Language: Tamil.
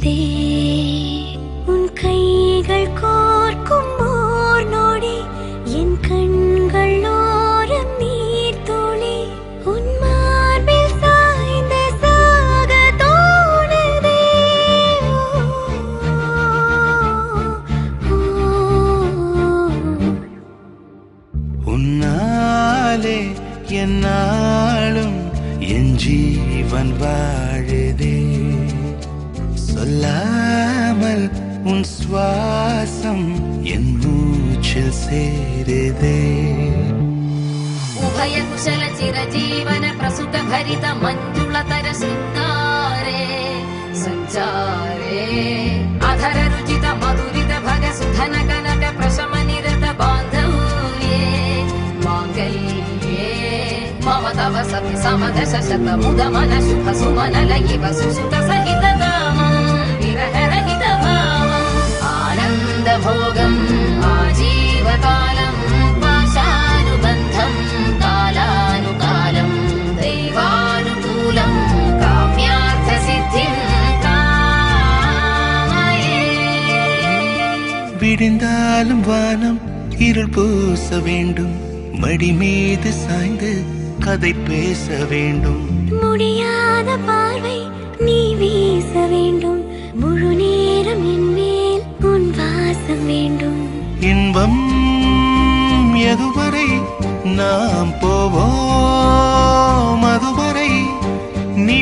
சேருதே உன் கைகள் கோர்க்கும் ஓர் நொடி என் கண்கள் ஓரம் நீர் துளி உன் மார்பில் சாய்ந்து சாக தோணுதே உன்னாலே என்னாலும் என் ஜீவன் வாழுதே சொல்லாமல் உன் சுவாசம் என் மூச்சில் சேருதே उभय कुशल चिरजीवन प्रसुत भरित मञ्जुलतर शृङ्गारे सञ्चारे अधर रुचित मधुरित भग सुधन कनक प्रशम निरत बान्धव्ये माङ्गल्ये मम तव सति समदश शत मुद मन शुभ सुमन लयिव सुसुत सहित कामं विरह रहित भावम् आनन्द भोगम् आजीवकालम् पाशानुबन्धम् कालानुकालम् दैवानुकूलम् काम्यार्थ सिद्धिम् कामये விடிந்தாலும் வானம் இருள் பூச வேண்டும் மடி மீது சாய்ந்து கதை பேச வேண்டும் முடியாத பார்வை நீ வீச வேண்டும் முழு நேரம் என் மேல் உன் வாசம் வேண்டும் இன்பம் எதுவரை நாம் போவோம் அதுவரை நீ